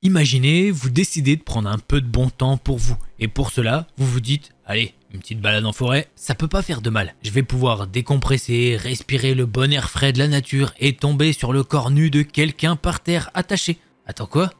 Imaginez, vous décidez de prendre un peu de bon temps pour vous. Et pour cela, vous vous dites, allez, une petite balade en forêt, ça peut pas faire de mal. Je vais pouvoir décompresser, respirer le bon air frais de la nature et tomber sur le corps nu de quelqu'un par terre attaché. Attends quoi?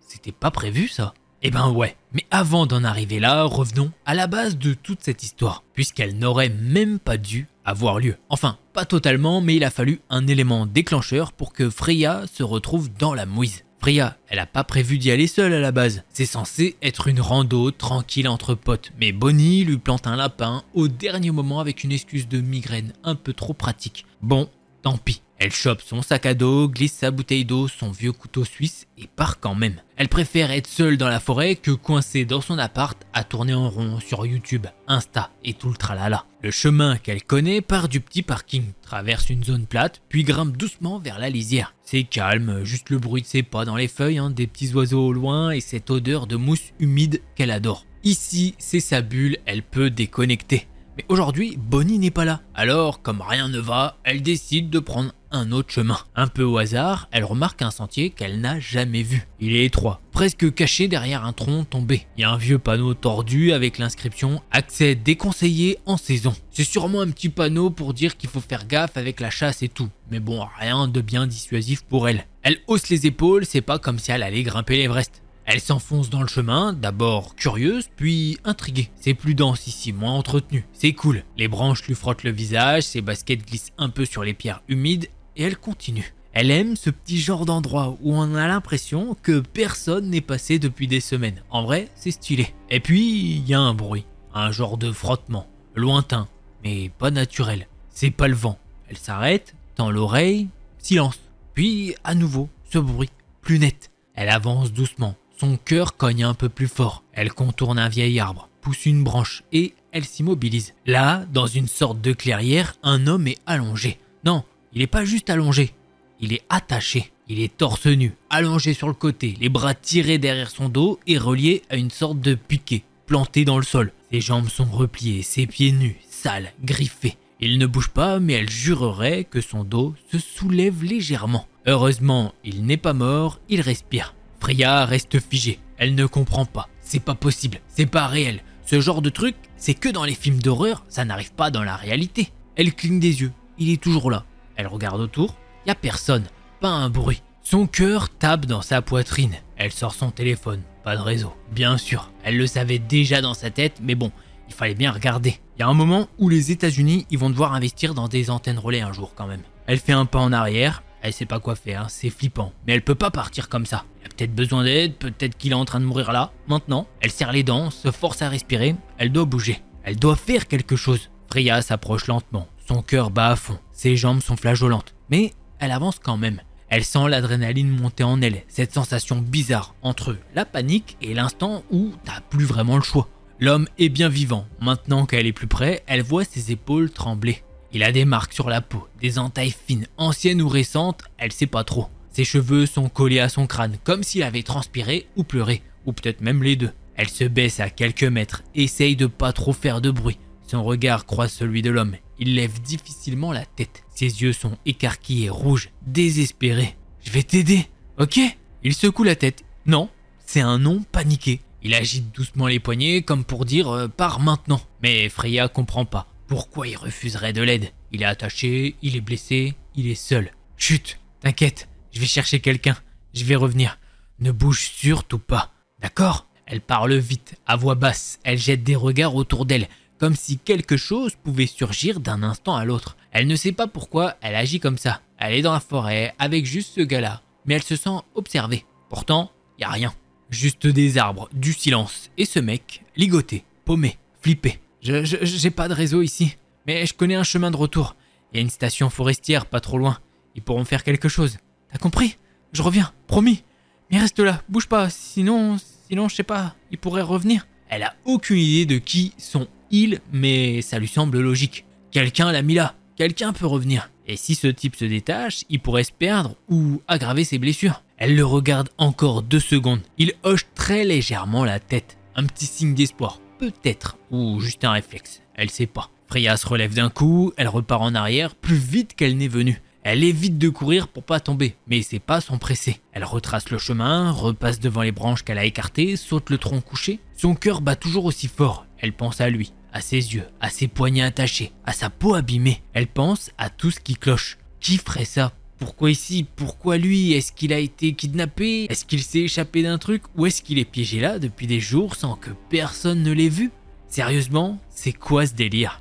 C'était pas prévu ça? Eh ben ouais, mais avant d'en arriver là, revenons à la base de toute cette histoire, puisqu'elle n'aurait même pas dû avoir lieu. Enfin, pas totalement, mais il a fallu un élément déclencheur pour que Freya se retrouve dans la mouise. Freya, elle a pas prévu d'y aller seule à la base. C'est censé être une rando tranquille entre potes. Mais Bonnie lui plante un lapin au dernier moment avec une excuse de migraine un peu trop pratique. Bon, tant pis. Elle chope son sac à dos, glisse sa bouteille d'eau, son vieux couteau suisse et part quand même. Elle préfère être seule dans la forêt que coincée dans son appart à tourner en rond sur YouTube, Insta et tout le tralala. Le chemin qu'elle connaît part du petit parking, traverse une zone plate, puis grimpe doucement vers la lisière. C'est calme, juste le bruit de ses pas dans les feuilles, des petits oiseaux au loin et cette odeur de mousse humide qu'elle adore. Ici, c'est sa bulle, elle peut déconnecter. Mais aujourd'hui, Bonnie n'est pas là. Alors, comme rien ne va, elle décide de prendre un autre chemin. Un peu au hasard, elle remarque un sentier qu'elle n'a jamais vu. Il est étroit, presque caché derrière un tronc tombé. Il y a un vieux panneau tordu avec l'inscription « Accès déconseillé en saison ». C'est sûrement un petit panneau pour dire qu'il faut faire gaffe avec la chasse et tout. Mais bon, rien de bien dissuasif pour elle. Elle hausse les épaules, c'est pas comme si elle allait grimper l'Everest. Elle s'enfonce dans le chemin, d'abord curieuse, puis intriguée. C'est plus dense ici, moins entretenu. C'est cool. Les branches lui frottent le visage, ses baskets glissent un peu sur les pierres humides, et elle continue. Elle aime ce petit genre d'endroit où on a l'impression que personne n'est passé depuis des semaines. En vrai, c'est stylé. Et puis, il y a un bruit, un genre de frottement, lointain, mais pas naturel. C'est pas le vent. Elle s'arrête, tend l'oreille, silence. Puis, à nouveau, ce bruit, plus net. Elle avance doucement. Son cœur cogne un peu plus fort. Elle contourne un vieil arbre, pousse une branche et elle s'immobilise. Là, dans une sorte de clairière, un homme est allongé. Non, il n'est pas juste allongé, il est attaché. Il est torse nu, allongé sur le côté, les bras tirés derrière son dos et reliés à une sorte de piquet, planté dans le sol. Ses jambes sont repliées, ses pieds nus, sales, griffés. Il ne bouge pas, mais elle jurerait que son dos se soulève légèrement. Heureusement, il n'est pas mort, il respire. Freya reste figée, elle ne comprend pas, c'est pas possible, c'est pas réel. Ce genre de truc, c'est que dans les films d'horreur, ça n'arrive pas dans la réalité. Elle cligne des yeux, il est toujours là. Elle regarde autour, y a personne, pas un bruit. Son cœur tape dans sa poitrine. Elle sort son téléphone, pas de réseau. Bien sûr, elle le savait déjà dans sa tête, mais bon, il fallait bien regarder. Il y a un moment où les États-Unis ils vont devoir investir dans des antennes relais un jour quand même. Elle fait un pas en arrière. Elle sait pas quoi faire, c'est flippant. Mais elle peut pas partir comme ça. Elle a peut-être besoin d'aide, peut-être qu'il est en train de mourir là, maintenant. Elle serre les dents, se force à respirer. Elle doit bouger. Elle doit faire quelque chose. Freya s'approche lentement. Son cœur bat à fond. Ses jambes sont flageolantes. Mais elle avance quand même. Elle sent l'adrénaline monter en elle. Cette sensation bizarre entre la panique et l'instant où t'as plus vraiment le choix. L'homme est bien vivant. Maintenant qu'elle est plus près, elle voit ses épaules trembler. Il a des marques sur la peau, des entailles fines, anciennes ou récentes, elle sait pas trop. Ses cheveux sont collés à son crâne, comme s'il avait transpiré ou pleuré, ou peut-être même les deux. Elle se baisse à quelques mètres, essaye de pas trop faire de bruit. Son regard croise celui de l'homme, il lève difficilement la tête. Ses yeux sont écarquillés, rouges, désespérés. « Je vais t'aider, ok ?» Il secoue la tête. Non, c'est un non paniqué. Il agite doucement les poignets comme pour dire « pars maintenant ». Mais Freya comprend pas. Pourquoi il refuserait de l'aide? Il est attaché, il est blessé, il est seul. Chut, t'inquiète, je vais chercher quelqu'un, je vais revenir. Ne bouge surtout pas, d'accord? Elle parle vite, à voix basse, elle jette des regards autour d'elle, comme si quelque chose pouvait surgir d'un instant à l'autre. Elle ne sait pas pourquoi elle agit comme ça. Elle est dans la forêt, avec juste ce gars-là, mais elle se sent observée. Pourtant, y a rien. Juste des arbres, du silence, et ce mec, ligoté, paumé, flippé. J'ai pas de réseau ici, mais je connais un chemin de retour. Il y a une station forestière pas trop loin. Ils pourront faire quelque chose. T'as compris? Je reviens, promis. Mais reste là, bouge pas, sinon je sais pas, ils pourraient revenir. Elle a aucune idée de qui sont ils, mais ça lui semble logique. Quelqu'un l'a mis là, quelqu'un peut revenir. Et si ce type se détache, il pourrait se perdre ou aggraver ses blessures. Elle le regarde encore 2 secondes. Il hoche très légèrement la tête. Un petit signe d'espoir. Peut-être, ou juste un réflexe, elle sait pas. Freya se relève d'un coup, elle repart en arrière plus vite qu'elle n'est venue. Elle évite de courir pour pas tomber, mais ses pas sont pressés. Elle retrace le chemin, repasse devant les branches qu'elle a écartées, saute le tronc couché. Son cœur bat toujours aussi fort. Elle pense à lui, à ses yeux, à ses poignets attachés, à sa peau abîmée. Elle pense à tout ce qui cloche. Qui ferait ça? Pourquoi ici? Pourquoi lui? Est-ce qu'il a été kidnappé? Est-ce qu'il s'est échappé d'un truc? Ou est-ce qu'il est piégé là depuis des jours sans que personne ne l'ait vu? Sérieusement, c'est quoi ce délire?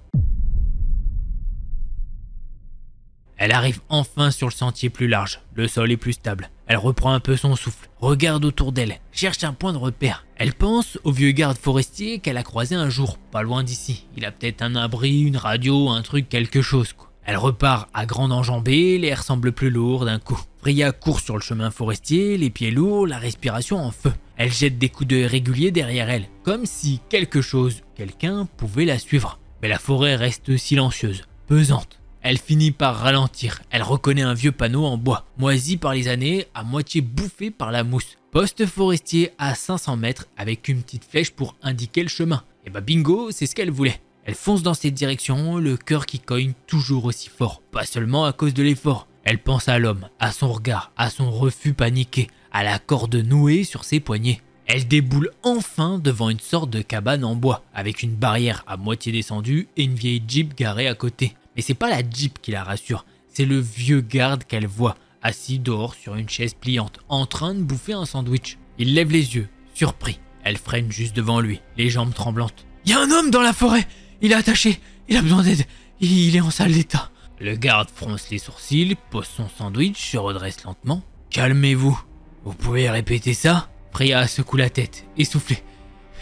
Elle arrive enfin sur le sentier plus large, le sol est plus stable. Elle reprend un peu son souffle, regarde autour d'elle, cherche un point de repère. Elle pense au vieux garde forestier qu'elle a croisé un jour, pas loin d'ici. Il a peut-être un abri, une radio, un truc, quelque chose quoi. Elle repart à grande enjambée, l'air semble plus lourd d'un coup. Freya court sur le chemin forestier, les pieds lourds, la respiration en feu. Elle jette des coups d'œil réguliers derrière elle, comme si quelque chose, quelqu'un pouvait la suivre. Mais la forêt reste silencieuse, pesante. Elle finit par ralentir. Elle reconnaît un vieux panneau en bois, moisi par les années, à moitié bouffé par la mousse. Poste forestier à 500 mètres avec une petite flèche pour indiquer le chemin. Et bah bingo, c'est ce qu'elle voulait. Elle fonce dans cette direction, le cœur qui cogne toujours aussi fort. Pas seulement à cause de l'effort. Elle pense à l'homme, à son regard, à son refus paniqué, à la corde nouée sur ses poignets. Elle déboule enfin devant une sorte de cabane en bois, avec une barrière à moitié descendue et une vieille Jeep garée à côté. Mais c'est pas la Jeep qui la rassure, c'est le vieux garde qu'elle voit, assis dehors sur une chaise pliante, en train de bouffer un sandwich. Il lève les yeux, surpris. Elle freine juste devant lui, les jambes tremblantes. « Y a un homme dans la forêt! Il est attaché! Il a besoin d'aide! Il est en sale état! » Le garde fronce les sourcils, pose son sandwich, se redresse lentement. « Calmez-vous! Vous pouvez répéter ça ?» Freya secoue la tête, essoufflée.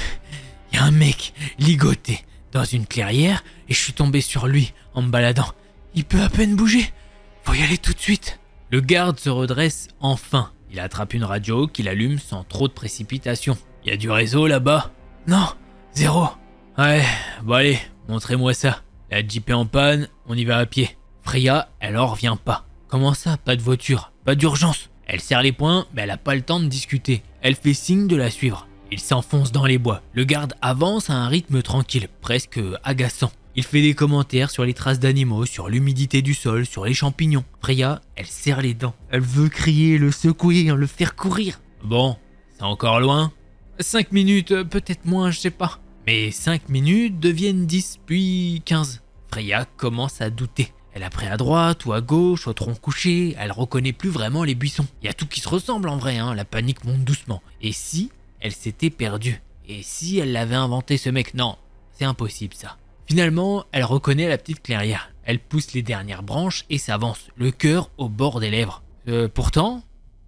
« Y a un mec ligoté dans une clairière et je suis tombé sur lui en me baladant. Il peut à peine bouger. Faut y aller tout de suite. » Le garde se redresse enfin. Il attrape une radio qu'il allume sans trop de précipitation. « Y a du réseau là-bas ?»« Non, zéro. »« Ouais, bon allez, montrez-moi ça. La Jeep est en panne, on y va à pied. » Freya, elle en revient pas. Comment ça, pas de voiture? Pas d'urgence? Elle serre les poings, mais elle a pas le temps de discuter. Elle fait signe de la suivre. Il s'enfonce dans les bois. Le garde avance à un rythme tranquille, presque agaçant. Il fait des commentaires sur les traces d'animaux, sur l'humidité du sol, sur les champignons. Freya, elle serre les dents. Elle veut crier, le secouer, le faire courir. Bon, c'est encore loin? 5 minutes, peut-être moins, je sais pas. Mais 5 minutes deviennent 10, puis 15. Freya commence à douter. Elle a pris à droite ou à gauche, au tronc couché, elle reconnaît plus vraiment les buissons. Il y a tout qui se ressemble en vrai, la panique monte doucement. Et si elle s'était perdue? Et si elle l'avait inventé ce mec? Non, c'est impossible ça. Finalement, elle reconnaît la petite clairière. Elle pousse les dernières branches et s'avance, le cœur au bord des lèvres. Pourtant,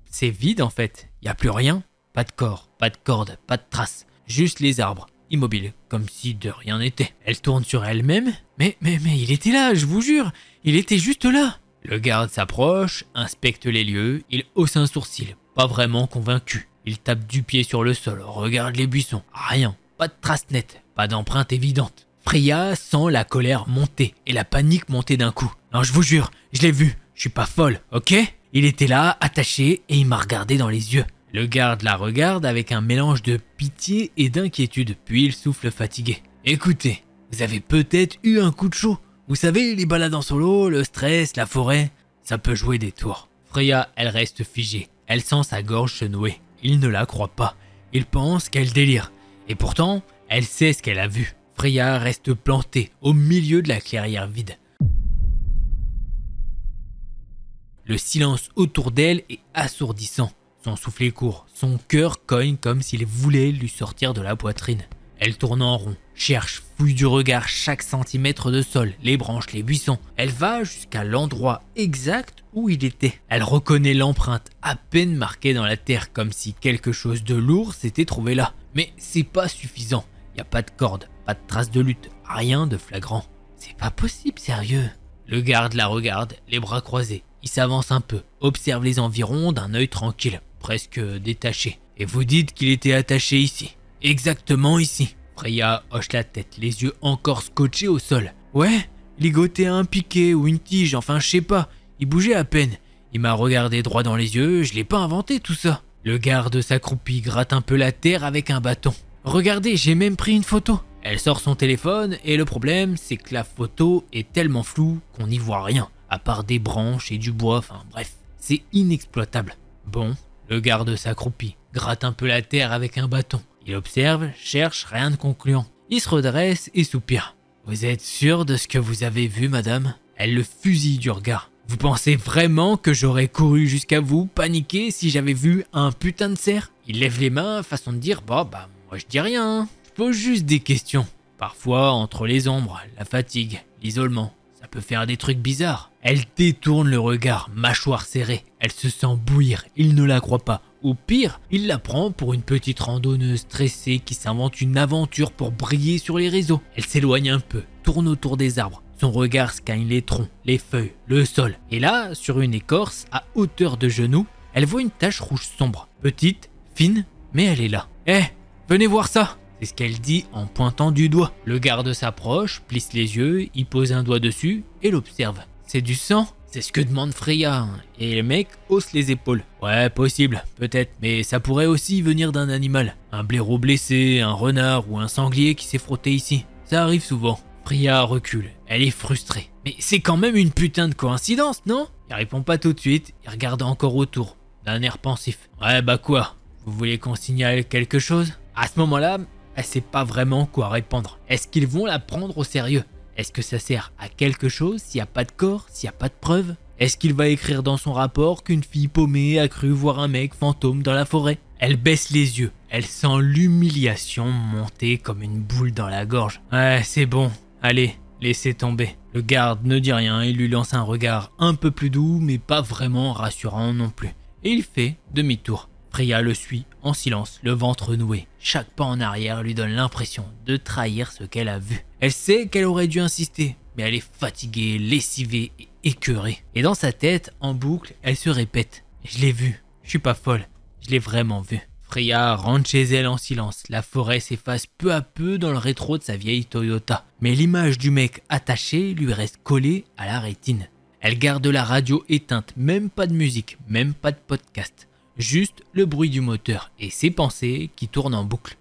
c'est vide en fait. Il n'y a plus rien. Pas de corps, pas de corde, pas de traces. Juste les arbres, immobiles, comme si de rien n'était. Elle tourne sur elle-même. Mais il était là, je vous jure. Il était juste là. Le garde s'approche, inspecte les lieux. Il hausse un sourcil, pas vraiment convaincu. Il tape du pied sur le sol, regarde les buissons. Rien, pas de traces nettes, pas d'empreinte évidente. Freya sent la colère monter et la panique monter d'un coup. Non, je vous jure, je l'ai vu, je suis pas folle, ok? Il était là, attaché, et il m'a regardé dans les yeux. Le garde la regarde avec un mélange de pitié et d'inquiétude, puis il souffle fatigué. Écoutez, vous avez peut-être eu un coup de chaud. Vous savez, les balades en solo, le stress, la forêt, ça peut jouer des tours. Freya, elle reste figée. Elle sent sa gorge se nouer. Il ne la croit pas. Il pense qu'elle délire. Et pourtant, elle sait ce qu'elle a vu. Freya reste plantée au milieu de la clairière vide. Le silence autour d'elle est assourdissant. Son souffle est court. Son cœur cogne comme s'il voulait lui sortir de la poitrine. Elle tourne en rond, cherche, fouille du regard chaque centimètre de sol, les branches, les buissons. Elle va jusqu'à l'endroit exact où il était. Elle reconnaît l'empreinte à peine marquée dans la terre, comme si quelque chose de lourd s'était trouvé là. Mais c'est pas suffisant. Y a pas de corde, pas de traces de lutte, rien de flagrant. C'est pas possible, sérieux. Le garde la regarde, les bras croisés. Il s'avance un peu, observe les environs d'un œil tranquille, presque détaché. Et vous dites qu'il était attaché ici. Exactement ici. Freya hoche la tête, les yeux encore scotchés au sol. Ouais, ligoté à un piquet ou une tige, enfin je sais pas. Il bougeait à peine. Il m'a regardé droit dans les yeux, je l'ai pas inventé tout ça. Le garde s'accroupit, gratte un peu la terre avec un bâton. Regardez, j'ai même pris une photo. Elle sort son téléphone et le problème c'est que la photo est tellement floue qu'on n'y voit rien. à part des branches et du bois, enfin bref, c'est inexploitable. Bon, le garde s'accroupit, gratte un peu la terre avec un bâton. Il observe, cherche, rien de concluant. Il se redresse et soupire. Vous êtes sûr de ce que vous avez vu, madame? Elle le fusille du regard. Vous pensez vraiment que j'aurais couru jusqu'à vous, paniqué, si j'avais vu un putain de cerf? Il lève les mains, façon de dire, bah moi je dis rien, je pose juste des questions. Parfois, entre les ombres, la fatigue, l'isolement, ça peut faire des trucs bizarres. Elle détourne le regard, mâchoire serrée. Elle se sent bouillir, il ne la croit pas. Ou pire, il la prend pour une petite randonneuse stressée qui s'invente une aventure pour briller sur les réseaux. Elle s'éloigne un peu, tourne autour des arbres. Son regard scanne les troncs, les feuilles, le sol. Et là, sur une écorce, à hauteur de genou, elle voit une tache rouge sombre. Petite, fine, mais elle est là. « Eh, venez voir ça !» C'est ce qu'elle dit en pointant du doigt. Le garde s'approche, plisse les yeux, il pose un doigt dessus et l'observe. C'est du sang? C'est ce que demande Freya. Et le mec hausse les épaules. Ouais, possible, peut-être. Mais ça pourrait aussi venir d'un animal. Un blaireau blessé, un renard ou un sanglier qui s'est frotté ici. Ça arrive souvent. Freya recule. Elle est frustrée. Mais c'est quand même une putain de coïncidence, non? Il répond pas tout de suite. Il regarde encore autour, d'un air pensif. Ouais, bah quoi? Vous voulez qu'on signale quelque chose? À ce moment-là, elle sait pas vraiment quoi répondre. Est-ce qu'ils vont la prendre au sérieux? Est-ce que ça sert à quelque chose s'il n'y a pas de corps, s'il n'y a pas de preuves? Est-ce qu'il va écrire dans son rapport qu'une fille paumée a cru voir un mec fantôme dans la forêt? Elle baisse les yeux. Elle sent l'humiliation monter comme une boule dans la gorge. Ouais, c'est bon. Allez, laissez tomber. Le garde ne dit rien, il lui lance un regard un peu plus doux, mais pas vraiment rassurant non plus. Et il fait demi-tour. Freya le suit en silence, le ventre noué. Chaque pas en arrière lui donne l'impression de trahir ce qu'elle a vu. Elle sait qu'elle aurait dû insister, mais elle est fatiguée, lessivée et écœurée. Et dans sa tête, en boucle, elle se répète. Je l'ai vu, je suis pas folle, je l'ai vraiment vu. Freya rentre chez elle en silence. La forêt s'efface peu à peu dans le rétro de sa vieille Toyota. Mais l'image du mec attaché lui reste collée à la rétine. Elle garde la radio éteinte, même pas de musique, même pas de podcast. Juste le bruit du moteur et ses pensées qui tournent en boucle.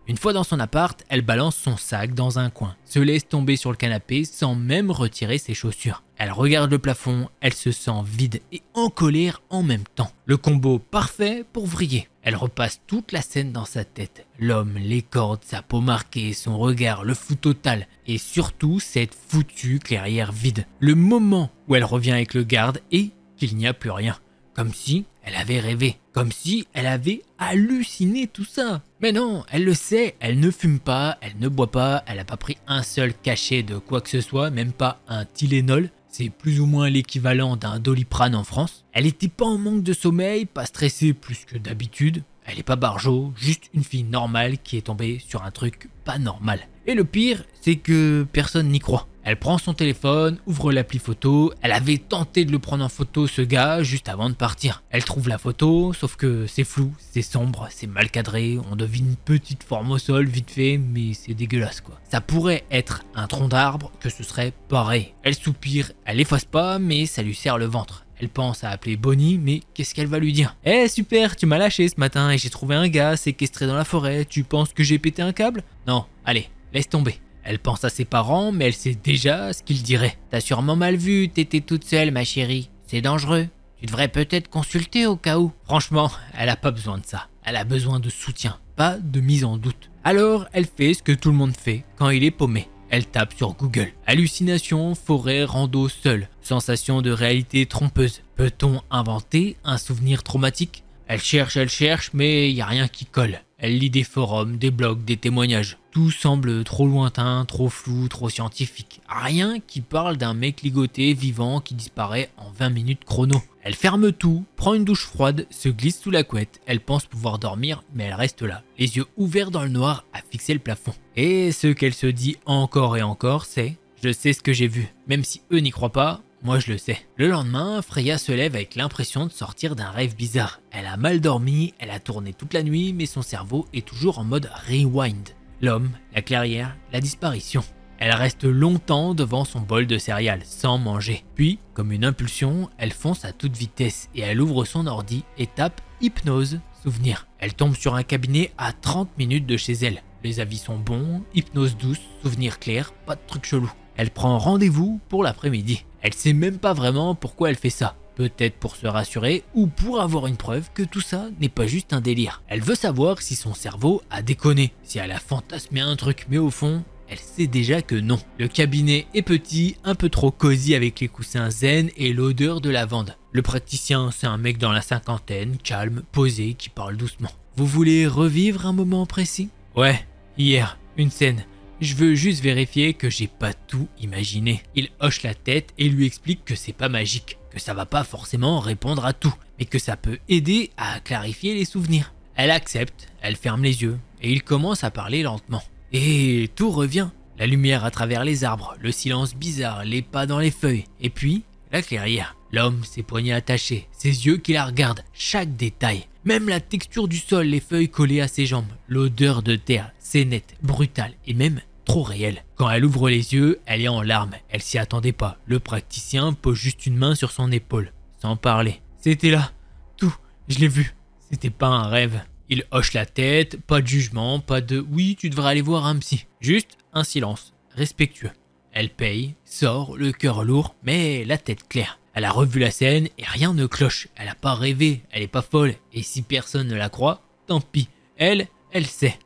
Une fois dans son appart, elle balance son sac dans un coin, se laisse tomber sur le canapé sans même retirer ses chaussures. Elle regarde le plafond, elle se sent vide et en colère en même temps. Le combo parfait pour vriller. Elle repasse toute la scène dans sa tête. L'homme, les cordes, sa peau marquée, son regard, le flou total et surtout cette foutue clairière vide. Le moment où elle revient avec le garde et qu'il n'y a plus rien. Comme si elle avait rêvé, comme si elle avait halluciné tout ça. Mais non, elle le sait, elle ne fume pas, elle ne boit pas, elle n'a pas pris un seul cachet de quoi que ce soit, même pas un Tylenol. C'est plus ou moins l'équivalent d'un Doliprane en France. Elle était pas en manque de sommeil, pas stressée plus que d'habitude. Elle est pas barjo, juste une fille normale qui est tombée sur un truc pas normal. Et le pire, c'est que personne n'y croit. Elle prend son téléphone, ouvre l'appli photo, elle avait tenté de le prendre en photo ce gars juste avant de partir. Elle trouve la photo, sauf que c'est flou, c'est sombre, c'est mal cadré, on devine une petite forme au sol vite fait, mais c'est dégueulasse quoi. Ça pourrait être un tronc d'arbre, que ce serait pareil. Elle soupire, elle efface pas, mais ça lui serre le ventre. Elle pense à appeler Bonnie, mais qu'est-ce qu'elle va lui dire? Eh super, tu m'as lâché ce matin et j'ai trouvé un gars séquestré dans la forêt, tu penses que j'ai pété un câble? Non, allez, laisse tomber. Elle pense à ses parents, mais elle sait déjà ce qu'ils diraient. T'as sûrement mal vu, t'étais toute seule ma chérie. C'est dangereux. Tu devrais peut-être consulter au cas où. Franchement, elle a pas besoin de ça. Elle a besoin de soutien, pas de mise en doute. Alors, elle fait ce que tout le monde fait quand il est paumé. Elle tape sur Google. Hallucination, forêt, rando seule. Sensation de réalité trompeuse. Peut-on inventer un souvenir traumatique? Elle cherche, mais y a rien qui colle. Elle lit des forums, des blogs, des témoignages. Tout semble trop lointain, trop flou, trop scientifique. Rien qui parle d'un mec ligoté, vivant, qui disparaît en 20 minutes chrono. Elle ferme tout, prend une douche froide, se glisse sous la couette. Elle pense pouvoir dormir, mais elle reste là, les yeux ouverts dans le noir, à fixer le plafond. Et ce qu'elle se dit encore et encore, c'est « Je sais ce que j'ai vu, même si eux n'y croient pas. » Moi je le sais. Le lendemain, Freya se lève avec l'impression de sortir d'un rêve bizarre. Elle a mal dormi, elle a tourné toute la nuit, mais son cerveau est toujours en mode rewind. L'homme, la clairière, la disparition. Elle reste longtemps devant son bol de céréales, sans manger. Puis, comme une impulsion, elle fonce à toute vitesse et elle ouvre son ordi et tape « hypnose, souvenir ». Elle tombe sur un cabinet à 30 minutes de chez elle. Les avis sont bons, hypnose douce, souvenir clair, pas de truc chelou. Elle prend rendez-vous pour l'après-midi. Elle sait même pas vraiment pourquoi elle fait ça. Peut-être pour se rassurer ou pour avoir une preuve que tout ça n'est pas juste un délire. Elle veut savoir si son cerveau a déconné, si elle a fantasmé un truc, mais au fond, elle sait déjà que non. Le cabinet est petit, un peu trop cosy avec les coussins zen et l'odeur de lavande. Le praticien, c'est un mec dans la cinquantaine, calme, posé, qui parle doucement. Vous voulez revivre un moment précis? Ouais, hier, une scène. Je veux juste vérifier que j'ai pas tout imaginé. Il hoche la tête et lui explique que c'est pas magique, que ça va pas forcément répondre à tout, mais que ça peut aider à clarifier les souvenirs. Elle accepte, elle ferme les yeux et il commence à parler lentement. Et tout revient. La lumière à travers les arbres, le silence bizarre, les pas dans les feuilles, et puis la clairière. L'homme, ses poignets attachés, ses yeux qui la regardent, chaque détail. Même la texture du sol, les feuilles collées à ses jambes, l'odeur de terre, c'est net, brutal et même trop réel. Quand elle ouvre les yeux, elle est en larmes. Elle s'y attendait pas. Le praticien pose juste une main sur son épaule, sans parler. C'était là, tout, je l'ai vu. C'était pas un rêve. Il hoche la tête, pas de jugement, pas de « oui, tu devrais aller voir un psy ». Juste un silence, respectueux. Elle paye, sort, le cœur lourd, mais la tête claire. Elle a revu la scène et rien ne cloche. Elle a pas rêvé, elle est pas folle. Et si personne ne la croit, tant pis. Elle sait.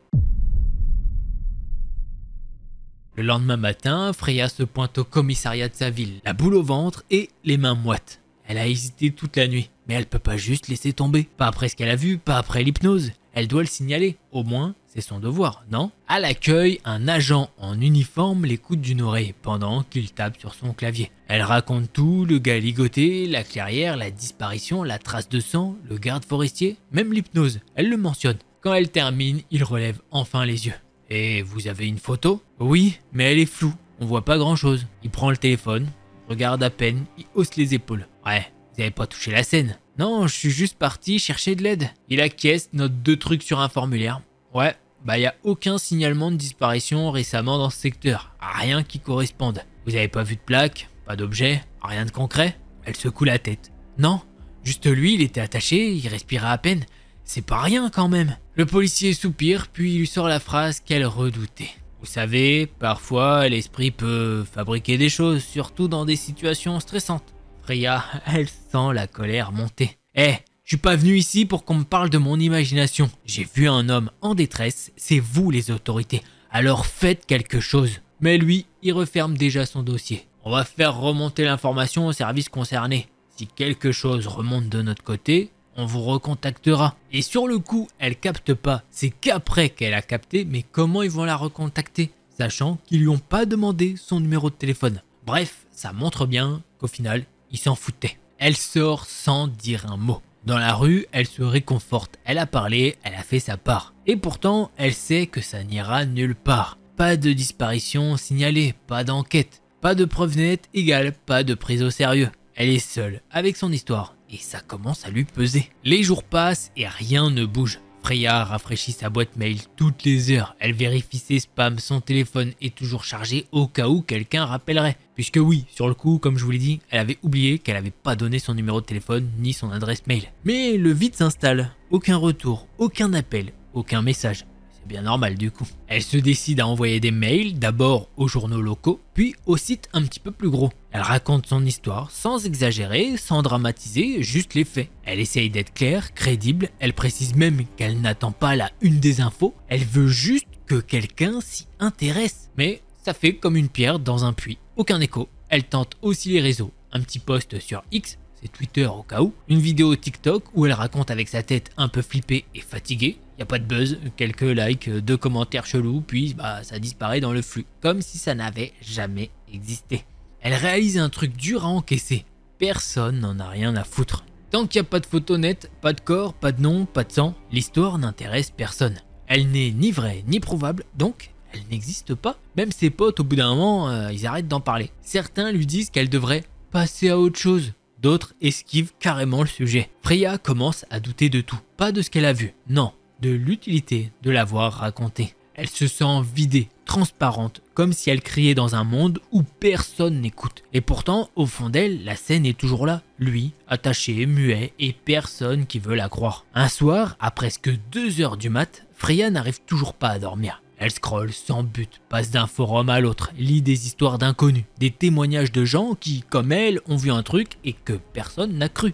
Le lendemain matin, Freya se pointe au commissariat de sa ville, la boule au ventre et les mains moites. Elle a hésité toute la nuit, mais elle peut pas juste laisser tomber. Pas après ce qu'elle a vu, pas après l'hypnose. Elle doit le signaler. Au moins, c'est son devoir, non? À l'accueil, un agent en uniforme l'écoute d'une oreille pendant qu'il tape sur son clavier. Elle raconte tout, le gars ligoté, la clairière, la disparition, la trace de sang, le garde forestier, même l'hypnose. Elle le mentionne. Quand elle termine, il relève enfin les yeux. Et vous avez une photo? Oui, mais elle est floue. On voit pas grand chose. Il prend le téléphone, regarde à peine, il hausse les épaules. Ouais, vous avez pas touché la scène? Non, je suis juste parti chercher de l'aide. Il acquiesce, note 2 trucs sur un formulaire. Ouais, bah y a aucun signalement de disparition récemment dans ce secteur. Rien qui corresponde. Vous avez pas vu de plaque, pas d'objet, rien de concret? Elle secoue la tête. Non, juste lui, il était attaché, il respirait à peine. C'est pas rien quand même. Le policier soupire, puis il lui sort la phrase qu'elle redoutait. Vous savez, parfois l'esprit peut fabriquer des choses, surtout dans des situations stressantes. Freya, elle sent la colère monter. Je suis pas venu ici pour qu'on me parle de mon imagination. J'ai vu un homme en détresse, c'est vous les autorités. Alors faites quelque chose. Mais lui, il referme déjà son dossier. On va faire remonter l'information au service concerné. Si quelque chose remonte de notre côté, on vous recontactera. Et sur le coup, elle capte pas. C'est qu'après qu'elle a capté, mais comment ils vont la recontacter, sachant qu'ils lui ont pas demandé son numéro de téléphone. Bref, ça montre bien qu'au final, il s'en foutait. Elle sort sans dire un mot. Dans la rue, elle se réconforte. Elle a parlé, elle a fait sa part. Et pourtant, elle sait que ça n'ira nulle part. Pas de disparition signalée, pas d'enquête, pas de preuve nette égale pas de prise au sérieux. Elle est seule avec son histoire et ça commence à lui peser. Les jours passent et rien ne bouge. Freya rafraîchit sa boîte mail toutes les heures. Elle vérifie ses spams, son téléphone est toujours chargé au cas où quelqu'un rappellerait. Puisque oui, sur le coup, comme je vous l'ai dit, elle avait oublié qu'elle n'avait pas donné son numéro de téléphone ni son adresse mail. Mais le vide s'installe. Aucun retour, aucun appel, aucun message. C'est bien normal du coup. Elle se décide à envoyer des mails, d'abord aux journaux locaux, puis aux sites un petit peu plus gros. Elle raconte son histoire sans exagérer, sans dramatiser, juste les faits. Elle essaye d'être claire, crédible, elle précise même qu'elle n'attend pas la une des infos, elle veut juste que quelqu'un s'y intéresse. Mais ça fait comme une pierre dans un puits, aucun écho. Elle tente aussi les réseaux, un petit post sur X, c'est Twitter au cas où, une vidéo TikTok où elle raconte avec sa tête un peu flippée et fatiguée. Y a pas de buzz, quelques likes, 2 commentaires chelous, puis ça disparaît dans le flux, comme si ça n'avait jamais existé. Elle réalise un truc dur à encaisser. Personne n'en a rien à foutre. Tant qu'il n'y a pas de photo nette, pas de corps, pas de nom, pas de sang, l'histoire n'intéresse personne. Elle n'est ni vraie ni prouvable, donc elle n'existe pas. Même ses potes, au bout d'un moment, ils arrêtent d'en parler. Certains lui disent qu'elle devrait passer à autre chose. D'autres esquivent carrément le sujet. Freya commence à douter de tout. Pas de ce qu'elle a vu, non. De l'utilité de l'avoir raconté. Elle se sent vidée, transparente, comme si elle criait dans un monde où personne n'écoute. Et pourtant, au fond d'elle, la scène est toujours là. Lui, attaché, muet, et personne qui veut la croire. Un soir, à presque 2 heures du mat', Freya n'arrive toujours pas à dormir. Elle scrolle sans but, passe d'un forum à l'autre, lit des histoires d'inconnus, des témoignages de gens qui, comme elle, ont vu un truc et que personne n'a cru.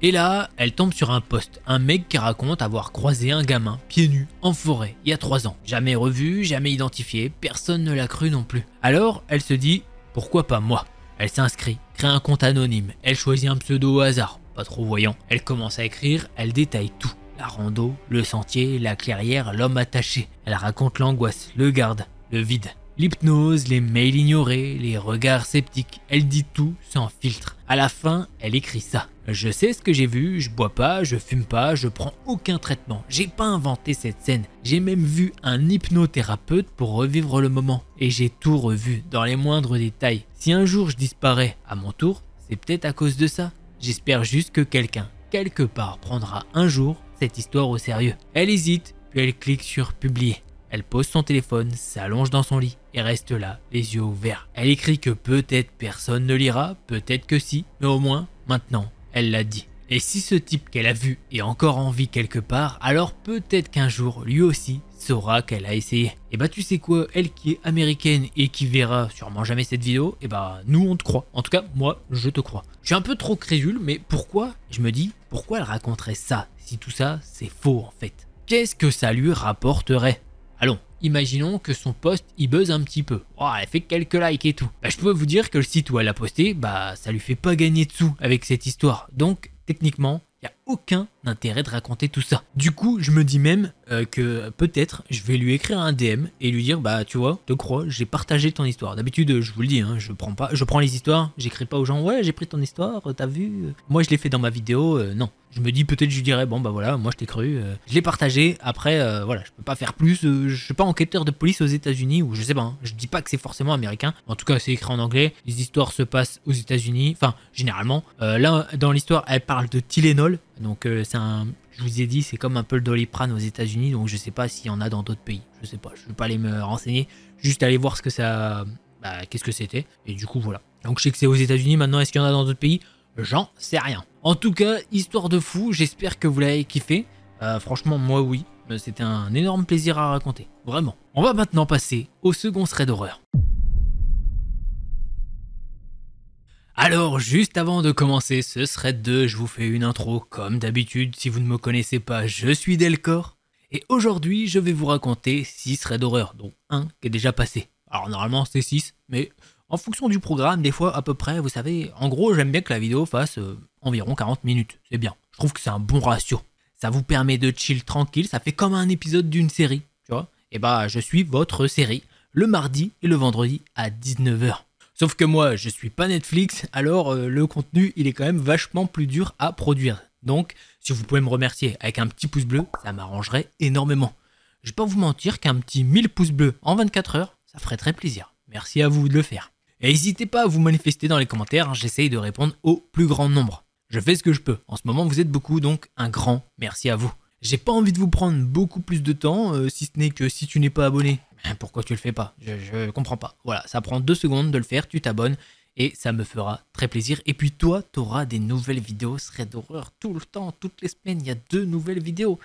Et là, elle tombe sur un post, un mec qui raconte avoir croisé un gamin, pieds nus, en forêt, il y a 3 ans. Jamais revu, jamais identifié, personne ne l'a cru non plus. Alors, elle se dit, pourquoi pas moi? Elle s'inscrit, crée un compte anonyme, elle choisit un pseudo au hasard, pas trop voyant. Elle commence à écrire, elle détaille tout. La rando, le sentier, la clairière, l'homme attaché. Elle raconte l'angoisse, le garde, le vide. L'hypnose, les mails ignorés, les regards sceptiques, elle dit tout sans filtre. À la fin, elle écrit ça. Je sais ce que j'ai vu, je bois pas, je fume pas, je prends aucun traitement. J'ai pas inventé cette scène. J'ai même vu un hypnothérapeute pour revivre le moment. Et j'ai tout revu, dans les moindres détails. Si un jour je disparais à mon tour, c'est peut-être à cause de ça. J'espère juste que quelqu'un, quelque part, prendra un jour cette histoire au sérieux. Elle hésite, puis elle clique sur publier. Elle pose son téléphone, s'allonge dans son lit et reste là, les yeux ouverts. Elle écrit que peut-être personne ne lira, peut-être que si, mais au moins, maintenant, elle l'a dit. Et si ce type qu'elle a vu est encore en vie quelque part, alors peut-être qu'un jour, lui aussi, saura qu'elle a essayé. Et bah tu sais quoi, elle qui est américaine et qui verra sûrement jamais cette vidéo, et bah nous on te croit. En tout cas, moi, je te crois. Je suis un peu trop crédule, mais pourquoi? Je me dis, pourquoi elle raconterait ça, si tout ça, c'est faux en fait? Qu'est-ce que ça lui rapporterait? Allons, imaginons que son post il buzz un petit peu. Oh, elle fait quelques likes et tout. Bah, je peux vous dire que le site où elle a posté, bah ça lui fait pas gagner de sous avec cette histoire. Donc techniquement, il n'y a aucun intérêt de raconter tout ça. Du coup, je me dis même que peut-être je vais lui écrire un DM et lui dire bah tu vois, te crois, j'ai partagé ton histoire. D'habitude, je vous le dis, hein, je prends les histoires, j'écris pas aux gens ouais j'ai pris ton histoire, t'as vu. Moi je l'ai fait dans ma vidéo, non. Je me dis peut-être je lui dirais bon bah voilà, moi je t'ai cru, je l'ai partagé. Après voilà, je peux pas faire plus. Je suis pas enquêteur de police aux États-Unis ou je sais pas. Hein, je dis pas que c'est forcément américain. En tout cas, c'est écrit en anglais. Les histoires se passent aux États-Unis. Enfin, généralement. Là, dans l'histoire, elle parle de Tylenol. Donc c'est un. Je vous ai dit, c'est comme un peu le Doliprane aux États-Unis. Donc je sais pas s'il y en a dans d'autres pays. Je sais pas. Je vais pas aller me renseigner. Juste aller voir ce que ça. Bah, qu'est-ce que c'était. Et du coup voilà. Donc je sais que c'est aux États-Unis. Maintenant, est-ce qu'il y en a dans d'autres pays? J'en sais rien. En tout cas, histoire de fou, j'espère que vous l'avez kiffé. Franchement, moi oui. C'était un énorme plaisir à raconter. Vraiment. On va maintenant passer au second thread d'horreur. Alors, juste avant de commencer ce thread 2, je vous fais une intro. Comme d'habitude, si vous ne me connaissez pas, je suis Delcor. Et aujourd'hui, je vais vous raconter 6 threads d'horreur, dont un qui est déjà passé. Alors normalement, c'est 6, mais en fonction du programme, des fois à peu près, vous savez, en gros, j'aime bien que la vidéo fasse environ 40 minutes. C'est bien. Je trouve que c'est un bon ratio. Ça vous permet de chill tranquille, ça fait comme un épisode d'une série, tu vois. Et bah, je suis votre série, le mardi et le vendredi à 19h. Sauf que moi, je suis pas Netflix, alors le contenu, il est quand même vachement plus dur à produire. Donc, si vous pouvez me remercier avec un petit pouce bleu, ça m'arrangerait énormément. Je vais pas vous mentir qu'un petit 1000 pouces bleus en 24 heures, ça ferait très plaisir. Merci à vous de le faire. Et n'hésitez pas à vous manifester dans les commentaires, j'essaye de répondre au plus grand nombre. Je fais ce que je peux. En ce moment, vous êtes beaucoup, donc un grand merci à vous. J'ai pas envie de vous prendre beaucoup plus de temps, si ce n'est que si tu n'es pas abonné, pourquoi tu le fais pas? Je comprends pas. Voilà, ça prend 2 secondes de le faire, tu t'abonnes et ça me fera très plaisir. Et puis toi, tu auras des nouvelles vidéos, thread d'horreur tout le temps, toutes les semaines, il y a 2 nouvelles vidéos.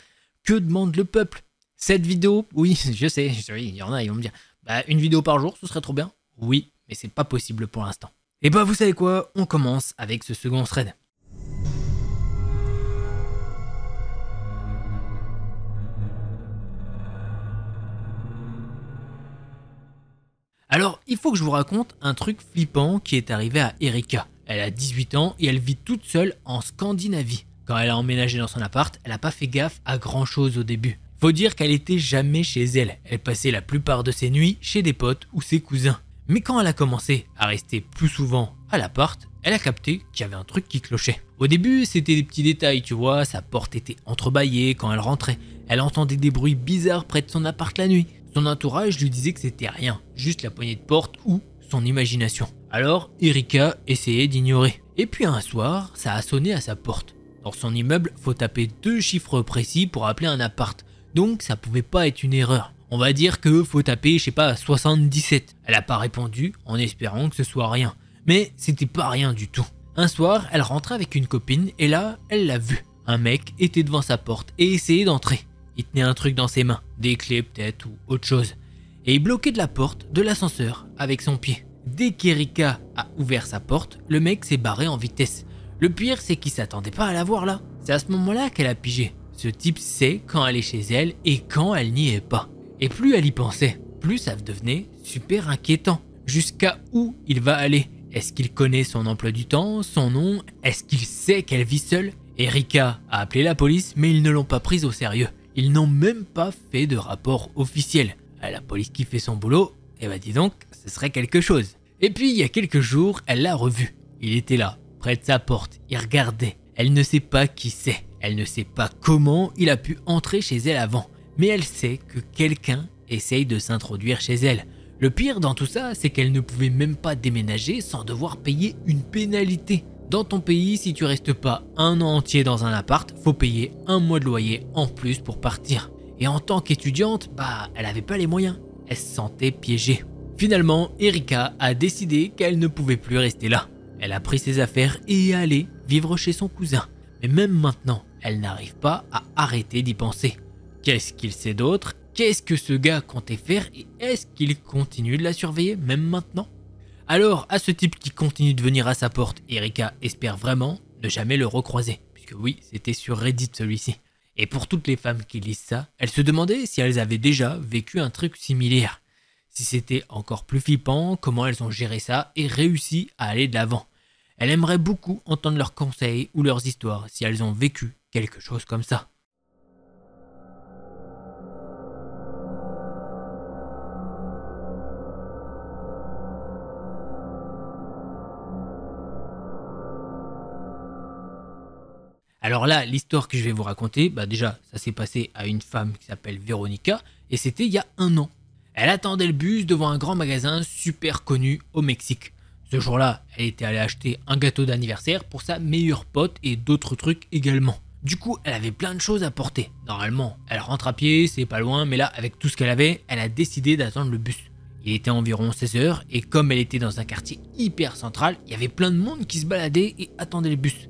Que demande le peuple? Cette vidéo, oui, je sais, il y en a, ils vont me dire, bah une vidéo par jour, ce serait trop bien. Oui, mais c'est pas possible pour l'instant. Et bah vous savez quoi, on commence avec ce second thread. Alors, il faut que je vous raconte un truc flippant qui est arrivé à Erika. Elle a 18 ans et elle vit toute seule en Scandinavie. Quand elle a emménagé dans son appart, elle n'a pas fait gaffe à grand chose au début. Faut dire qu'elle était jamais chez elle. Elle passait la plupart de ses nuits chez des potes ou ses cousins. Mais quand elle a commencé à rester plus souvent à l'appart, elle a capté qu'il y avait un truc qui clochait. Au début, c'était des petits détails, tu vois, sa porte était entrebâillée quand elle rentrait. Elle entendait des bruits bizarres près de son appart la nuit. Son entourage lui disait que c'était rien, juste la poignée de porte ou son imagination. Alors, Erika essayait d'ignorer. Et puis un soir, ça a sonné à sa porte. Dans son immeuble, faut taper 2 chiffres précis pour appeler un appart. Donc ça pouvait pas être une erreur. On va dire que faut taper, je sais pas, 77. Elle a pas répondu en espérant que ce soit rien. Mais c'était pas rien du tout. Un soir, elle rentrait avec une copine et là, elle l'a vu. Un mec était devant sa porte et essayait d'entrer. Il tenait un truc dans ses mains, des clés peut-être ou autre chose. Et il bloquait de la porte de l'ascenseur avec son pied. Dès qu'Erika a ouvert sa porte, le mec s'est barré en vitesse. Le pire, c'est qu'il s'attendait pas à la voir là. C'est à ce moment-là qu'elle a pigé. Ce type sait quand elle est chez elle et quand elle n'y est pas. Et plus elle y pensait, plus ça devenait super inquiétant. Jusqu'à où il va aller? Est-ce qu'il connaît son emploi du temps, son nom? Est-ce qu'il sait qu'elle vit seule? Erika a appelé la police, mais ils ne l'ont pas prise au sérieux. Ils n'ont même pas fait de rapport officiel. La police qui fait son boulot, eh ben dis donc, ce serait quelque chose. Et puis il y a quelques jours, elle l'a revu. Il était là, près de sa porte, il regardait. Elle ne sait pas qui c'est. Elle ne sait pas comment il a pu entrer chez elle avant. Mais elle sait que quelqu'un essaye de s'introduire chez elle. Le pire dans tout ça, c'est qu'elle ne pouvait même pas déménager sans devoir payer une pénalité. Dans ton pays, si tu restes pas un an entier dans un appart, faut payer un mois de loyer en plus pour partir. Et en tant qu'étudiante, elle avait pas les moyens. Elle se sentait piégée. Finalement, Erika a décidé qu'elle ne pouvait plus rester là. Elle a pris ses affaires et est allée vivre chez son cousin. Mais même maintenant, elle n'arrive pas à arrêter d'y penser. Qu'est-ce qu'il sait d'autre? Qu'est-ce que ce gars comptait faire et est-ce qu'il continue de la surveiller même maintenant? Alors, à ce type qui continue de venir à sa porte, Erika espère vraiment ne jamais le recroiser. Puisque oui, c'était sur Reddit celui-ci. Et pour toutes les femmes qui lisent ça, elles se demandaient si elles avaient déjà vécu un truc similaire. Si c'était encore plus flippant, comment elles ont géré ça et réussi à aller de l'avant. Elles aimeraient beaucoup entendre leurs conseils ou leurs histoires si elles ont vécu quelque chose comme ça. Alors là, l'histoire que je vais vous raconter, déjà, ça s'est passé à une femme qui s'appelle Véronica, et c'était il y a 1 an. Elle attendait le bus devant un grand magasin super connu au Mexique. Ce jour-là, elle était allée acheter un gâteau d'anniversaire pour sa meilleure pote et d'autres trucs également. Du coup, elle avait plein de choses à porter. Normalement, elle rentre à pied, c'est pas loin, mais là, avec tout ce qu'elle avait, elle a décidé d'attendre le bus. Il était environ 16 h et comme elle était dans un quartier hyper central, il y avait plein de monde qui se baladait et attendait le bus.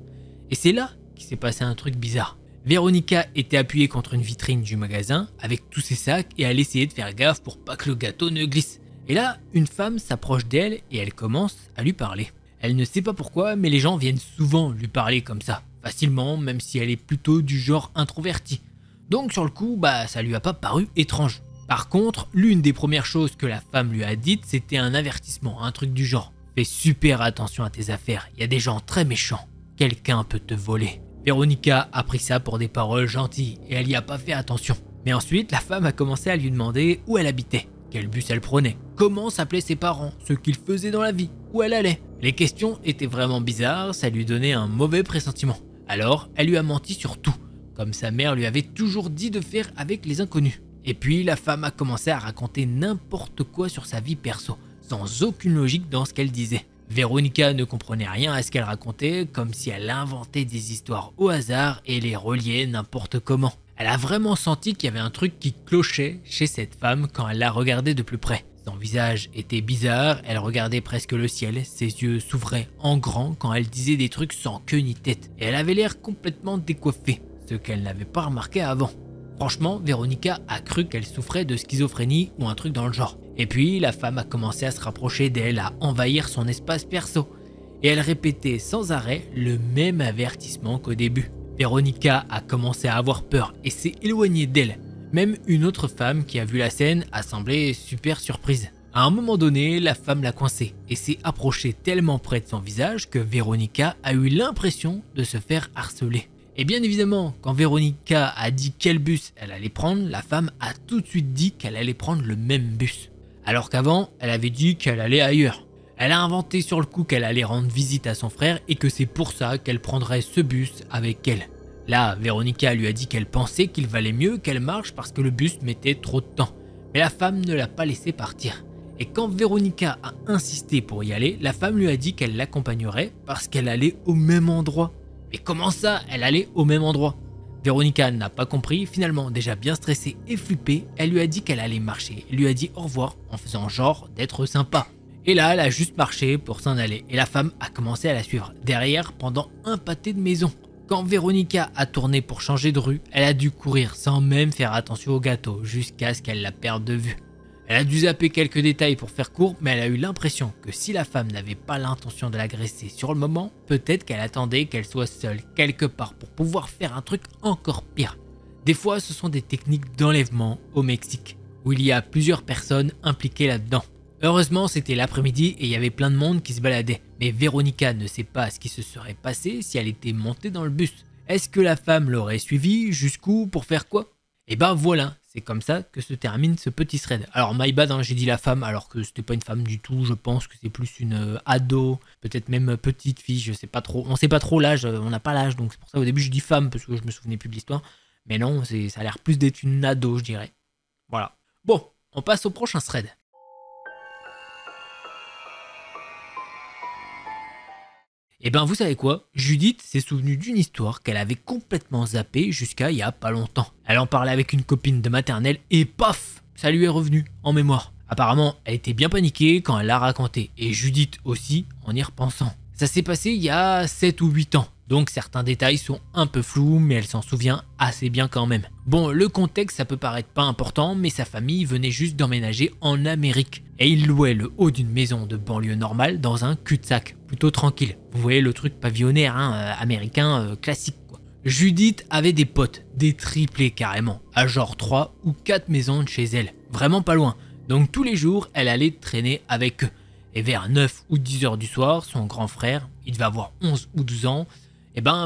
Et c'est là qu'il s'est passé un truc bizarre. Véronica était appuyée contre une vitrine du magasin avec tous ses sacs et elle essayait de faire gaffe pour pas que le gâteau ne glisse. Et là, une femme s'approche d'elle et elle commence à lui parler. Elle ne sait pas pourquoi, mais les gens viennent souvent lui parler comme ça, facilement, même si elle est plutôt du genre introverti. Donc sur le coup, ça lui a pas paru étrange. Par contre, l'une des premières choses que la femme lui a dites, c'était un avertissement, un truc du genre. Fais super attention à tes affaires, il y a des gens très méchants. Quelqu'un peut te voler. Véronica a pris ça pour des paroles gentilles et elle y a pas fait attention. Mais ensuite, la femme a commencé à lui demander où elle habitait, quel bus elle prenait, comment s'appelaient ses parents, ce qu'ils faisaient dans la vie, où elle allait. Les questions étaient vraiment bizarres, ça lui donnait un mauvais pressentiment. Alors, elle lui a menti sur tout, comme sa mère lui avait toujours dit de faire avec les inconnus. Et puis, la femme a commencé à raconter n'importe quoi sur sa vie perso, sans aucune logique dans ce qu'elle disait. Véronica ne comprenait rien à ce qu'elle racontait, comme si elle inventait des histoires au hasard et les reliait n'importe comment. Elle a vraiment senti qu'il y avait un truc qui clochait chez cette femme quand elle la regardait de plus près. Son visage était bizarre, elle regardait presque le ciel, ses yeux s'ouvraient en grand quand elle disait des trucs sans queue ni tête. Et elle avait l'air complètement décoiffée, ce qu'elle n'avait pas remarqué avant. Franchement, Véronica a cru qu'elle souffrait de schizophrénie ou un truc dans le genre. Et puis, la femme a commencé à se rapprocher d'elle, à envahir son espace perso. Et elle répétait sans arrêt le même avertissement qu'au début. Véronica a commencé à avoir peur et s'est éloignée d'elle. Même une autre femme qui a vu la scène a semblé super surprise. À un moment donné, la femme l'a coincée et s'est approchée tellement près de son visage que Véronica a eu l'impression de se faire harceler. Et bien évidemment, quand Véronica a dit quel bus elle allait prendre, la femme a tout de suite dit qu'elle allait prendre le même bus. Alors qu'avant, elle avait dit qu'elle allait ailleurs. Elle a inventé sur le coup qu'elle allait rendre visite à son frère et que c'est pour ça qu'elle prendrait ce bus avec elle. Là, Véronica lui a dit qu'elle pensait qu'il valait mieux qu'elle marche parce que le bus mettait trop de temps. Mais la femme ne l'a pas laissé partir. Et quand Véronica a insisté pour y aller, la femme lui a dit qu'elle l'accompagnerait parce qu'elle allait au même endroit. Mais comment ça, elle allait au même endroit? Véronica n'a pas compris, finalement déjà bien stressée et flippée, elle lui a dit qu'elle allait marcher, elle lui a dit au revoir en faisant genre d'être sympa. Et là, elle a juste marché pour s'en aller et la femme a commencé à la suivre derrière pendant un pâté de maison. Quand Véronica a tourné pour changer de rue, elle a dû courir sans même faire attention au gâteau jusqu'à ce qu'elle la perde de vue. Elle a dû zapper quelques détails pour faire court, mais elle a eu l'impression que si la femme n'avait pas l'intention de l'agresser sur le moment, peut-être qu'elle attendait qu'elle soit seule quelque part pour pouvoir faire un truc encore pire. Des fois, ce sont des techniques d'enlèvement au Mexique, où il y a plusieurs personnes impliquées là-dedans. Heureusement, c'était l'après-midi et il y avait plein de monde qui se baladait. Mais Véronica ne sait pas ce qui se serait passé si elle était montée dans le bus. Est-ce que la femme l'aurait suivi? Jusqu'où? Pour faire quoi? Et ben voilà, c'est comme ça que se termine ce petit thread. Alors my bad, j'ai dit la femme alors que c'était pas une femme du tout. Je pense que c'est plus une ado, peut-être même petite fille, je sais pas trop. On sait pas trop l'âge, on n'a pas l'âge, donc c'est pour ça au début je dis femme parce que je me souvenais plus de l'histoire. Mais non, ça a l'air plus d'être une ado, je dirais. Voilà. Bon, on passe au prochain thread. Et ben vous savez quoi, Judith s'est souvenue d'une histoire qu'elle avait complètement zappée jusqu'à il y a pas longtemps. Elle en parlait avec une copine de maternelle et paf, ça lui est revenu en mémoire. Apparemment, elle était bien paniquée quand elle l'a raconté, et Judith aussi en y repensant. Ça s'est passé il y a 7 ou 8 ans, donc certains détails sont un peu flous, mais elle s'en souvient assez bien quand même. Bon, le contexte ça peut paraître pas important, mais sa famille venait juste d'emménager en Amérique, et ils louaient le haut d'une maison de banlieue normale dans un cul-de-sac, plutôt tranquille. Vous voyez le truc pavillonnaire américain classique quoi. Judith avait des potes, des triplés carrément, à genre 3 ou 4 maisons de chez elle, vraiment pas loin. Donc tous les jours, elle allait traîner avec eux. Et vers 9 ou 10 heures du soir, son grand frère, il devait avoir 11 ou 12 ans,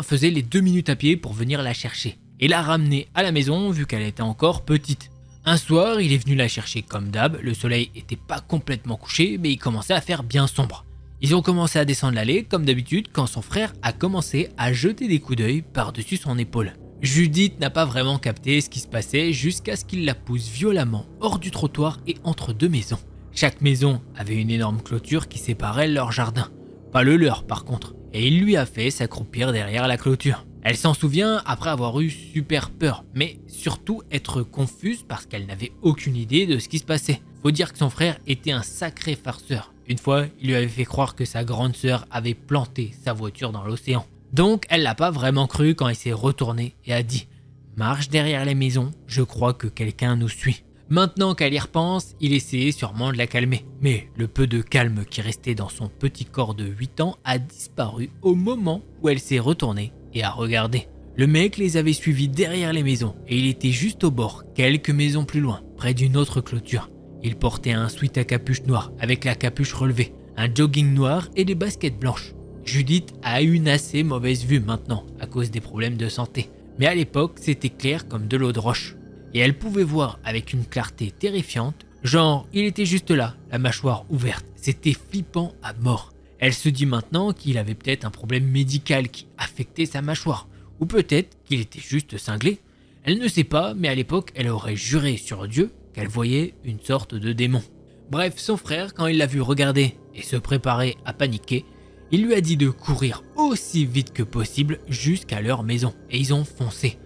faisait les 2 minutes à pied pour venir la chercher. Et la ramener à la maison vu qu'elle était encore petite. Un soir, il est venu la chercher comme d'hab, le soleil était pas complètement couché, mais il commençait à faire bien sombre. Ils ont commencé à descendre l'allée comme d'habitude quand son frère a commencé à jeter des coups d'œil par-dessus son épaule. Judith n'a pas vraiment capté ce qui se passait jusqu'à ce qu'il la pousse violemment hors du trottoir et entre deux maisons. Chaque maison avait une énorme clôture qui séparait leur jardin. Pas le leur par contre, et il lui a fait s'accroupir derrière la clôture. Elle s'en souvient après avoir eu super peur, mais surtout être confuse parce qu'elle n'avait aucune idée de ce qui se passait. Faut dire que son frère était un sacré farceur. Une fois, il lui avait fait croire que sa grande sœur avait planté sa voiture dans l'océan. Donc elle l'a pas vraiment cru quand il s'est retourné et a dit « Marche derrière les maisons, je crois que quelqu'un nous suit ». Maintenant qu'elle y repense, il essayait sûrement de la calmer. Mais le peu de calme qui restait dans son petit corps de 8 ans a disparu au moment où elle s'est retournée et a regardé. Le mec les avait suivis derrière les maisons et il était juste au bord, quelques maisons plus loin, près d'une autre clôture. Il portait un sweat à capuche noire avec la capuche relevée, un jogging noir et des baskets blanches. Judith a une assez mauvaise vue maintenant à cause des problèmes de santé. Mais à l'époque, c'était clair comme de l'eau de roche. Et elle pouvait voir avec une clarté terrifiante, genre il était juste là, la mâchoire ouverte. C'était flippant à mort. Elle se dit maintenant qu'il avait peut-être un problème médical qui affectait sa mâchoire. Ou peut-être qu'il était juste cinglé. Elle ne sait pas, mais à l'époque, elle aurait juré sur Dieu qu'elle voyait une sorte de démon. Bref, son frère, quand il l'a vu regarder et se préparer à paniquer, il lui a dit de courir aussi vite que possible jusqu'à leur maison. Et ils ont foncé.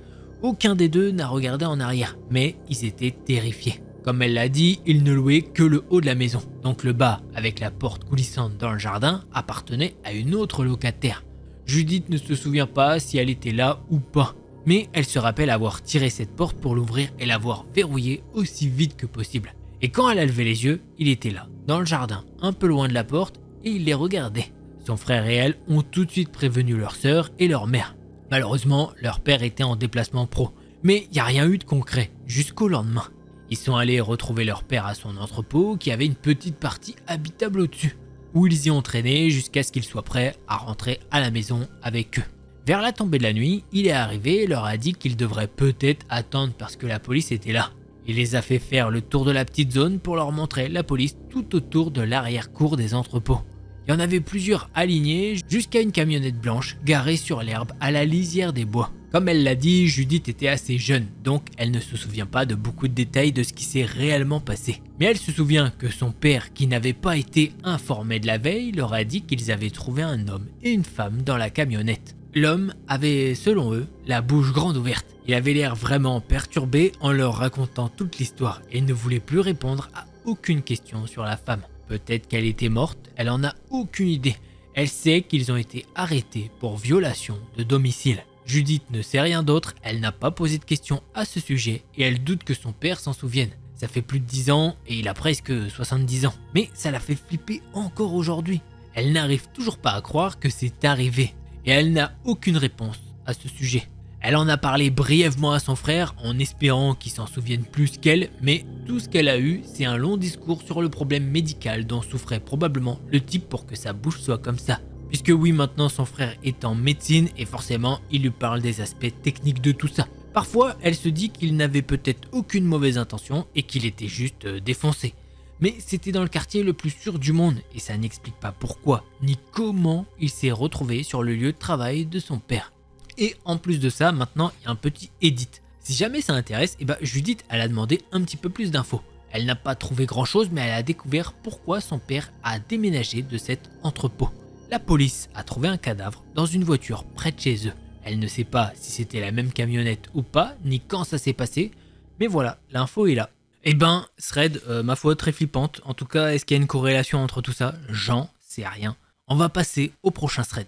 Aucun des deux n'a regardé en arrière, mais ils étaient terrifiés. Comme elle l'a dit, ils ne louaient que le haut de la maison. Donc le bas, avec la porte coulissante dans le jardin, appartenait à une autre locataire. Judith ne se souvient pas si elle était là ou pas. Mais elle se rappelle avoir tiré cette porte pour l'ouvrir et l'avoir verrouillée aussi vite que possible. Et quand elle a levé les yeux, il était là, dans le jardin, un peu loin de la porte, et il les regardait. Son frère et elle ont tout de suite prévenu leur sœur et leur mère. Malheureusement, leur père était en déplacement pro. Mais il n'y a rien eu de concret, jusqu'au lendemain. Ils sont allés retrouver leur père à son entrepôt qui avait une petite partie habitable au-dessus, où ils y ont traîné jusqu'à ce qu'ils soient prêts à rentrer à la maison avec eux. Vers la tombée de la nuit, il est arrivé et leur a dit qu'ils devraient peut-être attendre parce que la police était là. Il les a fait faire le tour de la petite zone pour leur montrer la police tout autour de l'arrière-cour des entrepôts. Il y en avait plusieurs alignés jusqu'à une camionnette blanche garée sur l'herbe à la lisière des bois. Comme elle l'a dit, Judith était assez jeune, donc elle ne se souvient pas de beaucoup de détails de ce qui s'est réellement passé. Mais elle se souvient que son père, qui n'avait pas été informé de la veille, leur a dit qu'ils avaient trouvé un homme et une femme dans la camionnette. L'homme avait, selon eux, la bouche grande ouverte. Il avait l'air vraiment perturbé en leur racontant toute l'histoire et ne voulait plus répondre à aucune question sur la femme. Peut-être qu'elle était morte, elle en a aucune idée. Elle sait qu'ils ont été arrêtés pour violation de domicile. Judith ne sait rien d'autre, elle n'a pas posé de questions à ce sujet et elle doute que son père s'en souvienne. Ça fait plus de 10 ans et il a presque 70 ans. Mais ça la fait flipper encore aujourd'hui. Elle n'arrive toujours pas à croire que c'est arrivé et elle n'a aucune réponse à ce sujet. Elle en a parlé brièvement à son frère en espérant qu'il s'en souvienne plus qu'elle, mais tout ce qu'elle a eu, c'est un long discours sur le problème médical dont souffrait probablement le type pour que sa bouche soit comme ça. Puisque oui, maintenant son frère est en médecine et forcément il lui parle des aspects techniques de tout ça. Parfois, elle se dit qu'il n'avait peut-être aucune mauvaise intention et qu'il était juste défoncé. Mais c'était dans le quartier le plus sûr du monde et ça n'explique pas pourquoi ni comment il s'est retrouvé sur le lieu de travail de son père. Et en plus de ça, maintenant il y a un petit edit. Si jamais ça intéresse, Judith elle a demandé un petit peu plus d'infos. Elle n'a pas trouvé grand chose mais elle a découvert pourquoi son père a déménagé de cet entrepôt. La police a trouvé un cadavre dans une voiture près de chez eux. Elle ne sait pas si c'était la même camionnette ou pas, ni quand ça s'est passé, mais voilà, l'info est là. Thread, ma foi, très flippante. En tout cas, est-ce qu'il y a une corrélation entre tout ça? J'en sais rien. On va passer au prochain thread.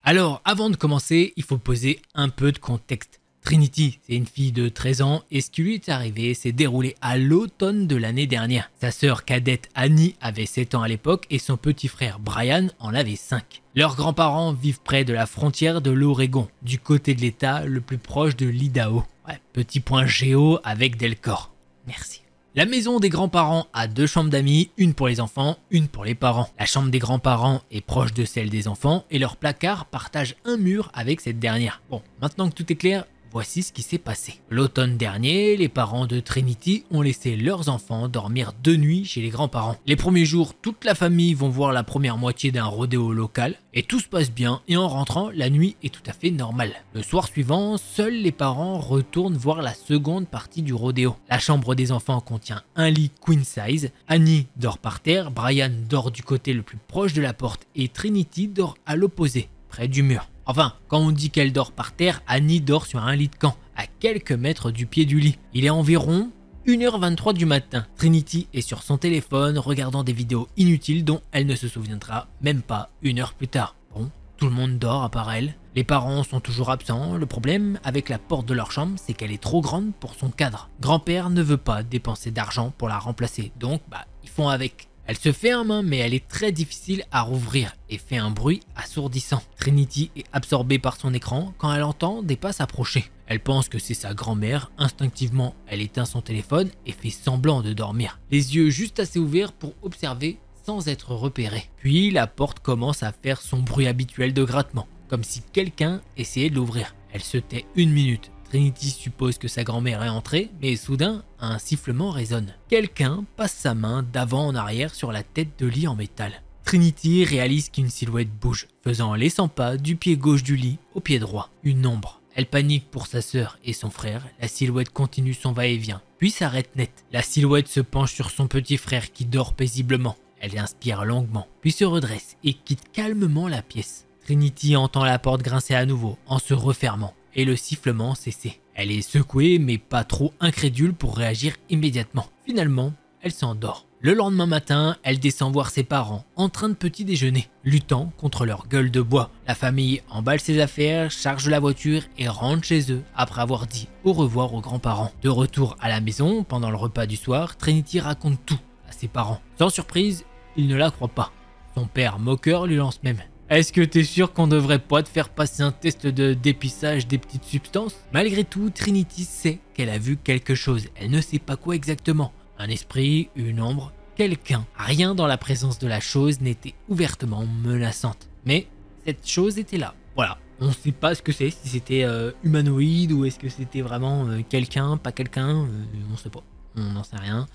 Alors, avant de commencer, il faut poser un peu de contexte. Trinity, c'est une fille de 13 ans et ce qui lui est arrivé s'est déroulé à l'automne de l'année dernière. Sa sœur cadette Annie avait 7 ans à l'époque et son petit frère Brian en avait 5. Leurs grands-parents vivent près de la frontière de l'Oregon, du côté de l'état le plus proche de l'Idaho. Ouais, petit point géo avec Delcor. Merci. La maison des grands-parents a 2 chambres d'amis, une pour les enfants, une pour les parents. La chambre des grands-parents est proche de celle des enfants et leur placard partage un mur avec cette dernière. Bon, maintenant que tout est clair, voici ce qui s'est passé. L'automne dernier, les parents de Trinity ont laissé leurs enfants dormir de nuit chez les grands-parents. Les premiers jours, toute la famille vont voir la première moitié d'un rodéo local et tout se passe bien et en rentrant, la nuit est tout à fait normale. Le soir suivant, seuls les parents retournent voir la seconde partie du rodéo. La chambre des enfants contient un lit queen size, Annie dort par terre, Brian dort du côté le plus proche de la porte et Trinity dort à l'opposé, près du mur. Enfin, quand on dit qu'elle dort par terre, Annie dort sur un lit de camp, à quelques mètres du pied du lit. Il est environ 1h23 du matin. Trinity est sur son téléphone, regardant des vidéos inutiles dont elle ne se souviendra même pas 1 heure plus tard. Bon, tout le monde dort à part elle. Les parents sont toujours absents. Le problème avec la porte de leur chambre, c'est qu'elle est trop grande pour son cadre. Grand-père ne veut pas dépenser d'argent pour la remplacer, donc ils font avec. Elle se ferme, mais elle est très difficile à rouvrir et fait un bruit assourdissant. Trinity est absorbée par son écran quand elle entend des pas s'approcher. Elle pense que c'est sa grand-mère. Instinctivement, elle éteint son téléphone et fait semblant de dormir, les yeux juste assez ouverts pour observer sans être repérée. Puis la porte commence à faire son bruit habituel de grattement, comme si quelqu'un essayait de l'ouvrir. Elle se tait 1 minute. Trinity suppose que sa grand-mère est entrée, mais soudain, un sifflement résonne. Quelqu'un passe sa main d'avant en arrière sur la tête de lit en métal. Trinity réalise qu'une silhouette bouge, faisant les 100 pas du pied gauche du lit au pied droit. Une ombre. Elle panique pour sa sœur et son frère. La silhouette continue son va-et-vient, puis s'arrête net. La silhouette se penche sur son petit frère qui dort paisiblement. Elle inspire longuement, puis se redresse et quitte calmement la pièce. Trinity entend la porte grincer à nouveau en se refermant. Et le sifflement cessait. Elle est secouée mais pas trop incrédule pour réagir immédiatement. Finalement, elle s'endort. Le lendemain matin, elle descend voir ses parents en train de petit déjeuner, luttant contre leur gueule de bois. La famille emballe ses affaires, charge la voiture et rentre chez eux après avoir dit au revoir aux grands-parents. De retour à la maison, pendant le repas du soir, Trinity raconte tout à ses parents. Sans surprise, ils ne la croient pas. Son père moqueur lui lance même: est-ce que t'es sûr qu'on devrait pas te faire passer un test de dépistage des petites substances? Malgré tout, Trinity sait qu'elle a vu quelque chose. Elle ne sait pas quoi exactement. Un esprit, une ombre, quelqu'un. Rien dans la présence de la chose n'était ouvertement menaçante. Mais cette chose était là. Voilà. On ne sait pas ce que c'est. Si c'était humanoïde ou est-ce que c'était vraiment quelqu'un, pas quelqu'un. On sait pas. On n'en sait rien.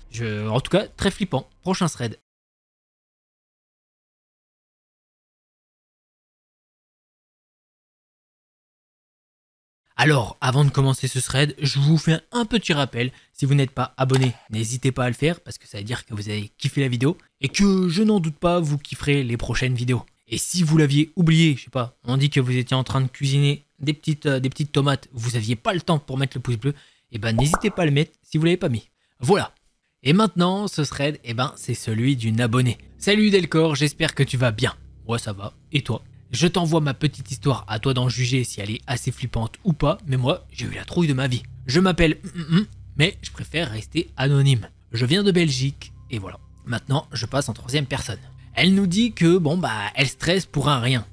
En tout cas, très flippant. Prochain thread. Alors, avant de commencer ce thread, je vous fais un petit rappel. Si vous n'êtes pas abonné, n'hésitez pas à le faire parce que ça veut dire que vous avez kiffé la vidéo et que je n'en doute pas, vous kifferez les prochaines vidéos. Et si vous l'aviez oublié, je sais pas, on dit que vous étiez en train de cuisiner des petites tomates, vous n'aviez pas le temps pour mettre le pouce bleu, et n'hésitez pas à le mettre si vous l'avez pas mis. Voilà. Et maintenant, ce thread, c'est celui d'une abonnée. Salut Delcor, j'espère que tu vas bien. Moi ça va, et toi? Je t'envoie ma petite histoire, à toi d'en juger si elle est assez flippante ou pas, mais moi, j'ai eu la trouille de ma vie. Je m'appelle mais je préfère rester anonyme. Je viens de Belgique, et voilà. Maintenant, je passe en troisième personne. Elle nous dit que, elle stresse pour un rien.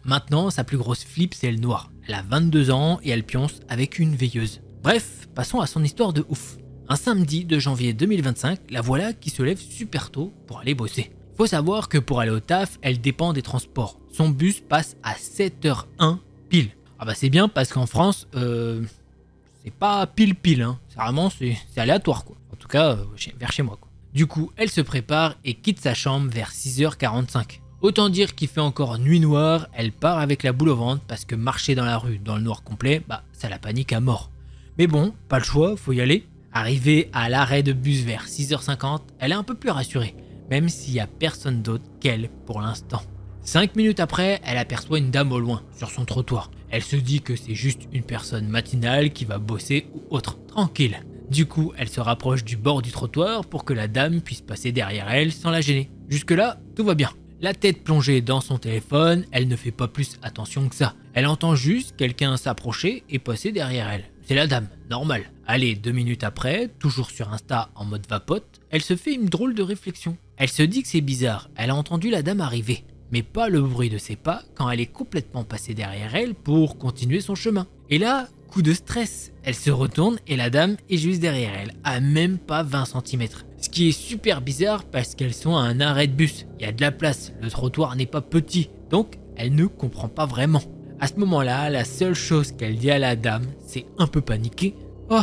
Maintenant, sa plus grosse flip, c'est le noir. Elle a 22 ans et elle pionce avec une veilleuse. Bref, passons à son histoire de ouf. Un samedi de janvier 2025, la voilà qui se lève super tôt pour aller bosser. Faut savoir que pour aller au taf, elle dépend des transports. Son bus passe à 7h01 pile. C'est bien parce qu'en France, c'est pas pile, hein. C'est aléatoire quoi. En tout cas, vers chez moi quoi. Du coup, elle se prépare et quitte sa chambre vers 6h45. Autant dire qu'il fait encore nuit noire, elle part avec la boule au ventre parce que marcher dans la rue dans le noir complet, ça la panique à mort. Mais bon, pas le choix, faut y aller. Arrivée à l'arrêt de bus vers 6h50, elle est un peu plus rassurée, même s'il n'y a personne d'autre qu'elle pour l'instant. 5 minutes après, elle aperçoit une dame au loin, sur son trottoir. Elle se dit que c'est juste une personne matinale qui va bosser ou autre, tranquille. Du coup, elle se rapproche du bord du trottoir pour que la dame puisse passer derrière elle sans la gêner. Jusque-là, tout va bien. La tête plongée dans son téléphone, elle ne fait pas plus attention que ça. Elle entend juste quelqu'un s'approcher et passer derrière elle. C'est la dame, normal. Allez, 2 minutes après, toujours sur Insta en mode vapote, elle se fait une drôle de réflexion. Elle se dit que c'est bizarre, elle a entendu la dame arriver, mais pas le bruit de ses pas quand elle est complètement passée derrière elle pour continuer son chemin. Et là, coup de stress, elle se retourne et la dame est juste derrière elle, à même pas 20 cm. Ce qui est super bizarre parce qu'elles sont à un arrêt de bus, il y a de la place, le trottoir n'est pas petit, donc elle ne comprend pas vraiment. À ce moment-là, la seule chose qu'elle dit à la dame, c'est un peu paniqué. « Oh,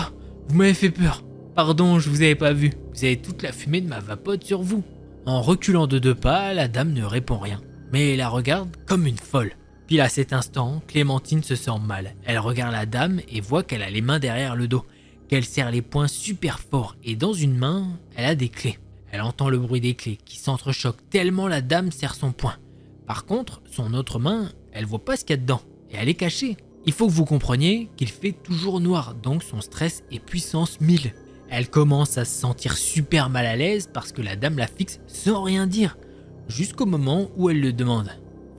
vous m'avez fait peur. Pardon, je vous avais pas vu. Vous avez toute la fumée de ma vapote sur vous. » En reculant de 2 pas, la dame ne répond rien, mais la regarde comme une folle. Pile à cet instant, Clémentine se sent mal. Elle regarde la dame et voit qu'elle a les mains derrière le dos, qu'elle serre les poings super fort et dans une main, elle a des clés. Elle entend le bruit des clés qui s'entrechoquent tellement la dame serre son poing. Par contre, son autre main, elle voit pas ce qu'il y a dedans et elle est cachée. Il faut que vous compreniez qu'il fait toujours noir, donc son stress est puissance 1000. Elle commence à se sentir super mal à l'aise parce que la dame la fixe sans rien dire, jusqu'au moment où elle le demande.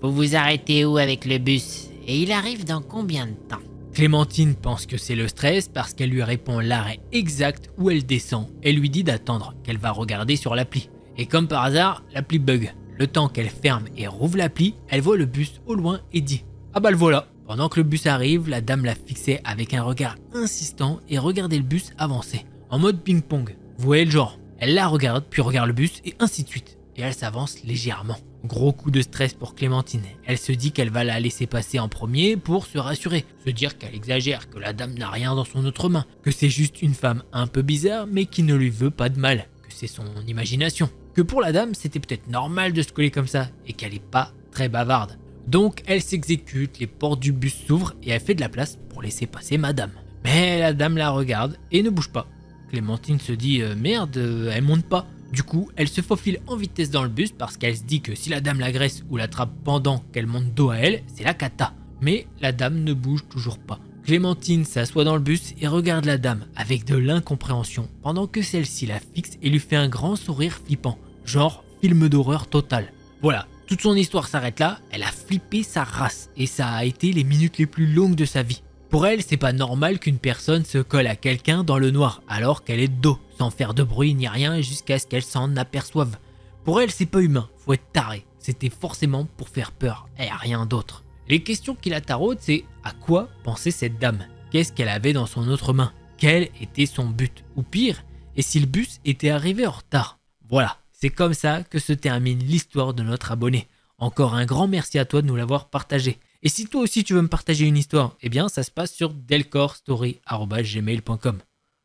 Vous vous arrêtez où avec le bus? Et il arrive dans combien de temps? Clémentine pense que c'est le stress parce qu'elle lui répond l'arrêt exact où elle descend et lui dit d'attendre, qu'elle va regarder sur l'appli. Et comme par hasard, l'appli bug. Le temps qu'elle ferme et rouvre l'appli, elle voit le bus au loin et dit « Ah le voilà !» Pendant que le bus arrive, la dame la fixait avec un regard insistant et regardait le bus avancer, en mode ping-pong. Vous voyez le genre, elle la regarde, puis regarde le bus et ainsi de suite. Et elle s'avance légèrement. Gros coup de stress pour Clémentine. Elle se dit qu'elle va la laisser passer en premier pour se rassurer, se dire qu'elle exagère, que la dame n'a rien dans son autre main, que c'est juste une femme un peu bizarre mais qui ne lui veut pas de mal, que c'est son imagination. Que pour la dame, c'était peut-être normal de se coller comme ça et qu'elle est pas très bavarde. Donc elle s'exécute, les portes du bus s'ouvrent et elle fait de la place pour laisser passer madame. Mais la dame la regarde et ne bouge pas. Clémentine se dit merde, elle monte pas. Du coup, elle se faufile en vitesse dans le bus parce qu'elle se dit que si la dame l'agresse ou l'attrape pendant qu'elle monte dos à elle, c'est la cata. Mais la dame ne bouge toujours pas. Clémentine s'assoit dans le bus et regarde la dame avec de l'incompréhension pendant que celle-ci la fixe et lui fait un grand sourire flippant, genre film d'horreur total. Voilà, toute son histoire s'arrête là, elle a flippé sa race et ça a été les minutes les plus longues de sa vie. Pour elle, c'est pas normal qu'une personne se colle à quelqu'un dans le noir alors qu'elle est de dos, sans faire de bruit ni rien jusqu'à ce qu'elle s'en aperçoive. Pour elle, c'est pas humain, faut être taré. C'était forcément pour faire peur et rien d'autre. Les questions qui la taraudent, c'est à quoi pensait cette dame? Qu'est-ce qu'elle avait dans son autre main? Quel était son but? Ou pire, et si le bus était arrivé en retard? Voilà, c'est comme ça que se termine l'histoire de notre abonné. Encore un grand merci à toi de nous l'avoir partagé. Et si toi aussi tu veux me partager une histoire, eh bien ça se passe sur delcorstory@gmail.com.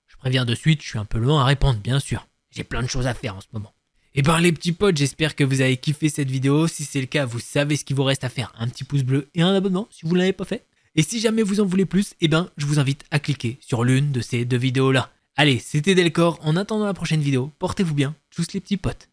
Je préviens de suite, je suis un peu loin à répondre bien sûr. J'ai plein de choses à faire en ce moment. Et ben les petits potes, j'espère que vous avez kiffé cette vidéo. Si c'est le cas, vous savez ce qu'il vous reste à faire. Un petit pouce bleu et un abonnement si vous ne l'avez pas fait. Et si jamais vous en voulez plus, eh ben je vous invite à cliquer sur l'une de ces 2 vidéos là. Allez, c'était Delcor, en attendant la prochaine vidéo, portez-vous bien, tous les petits potes.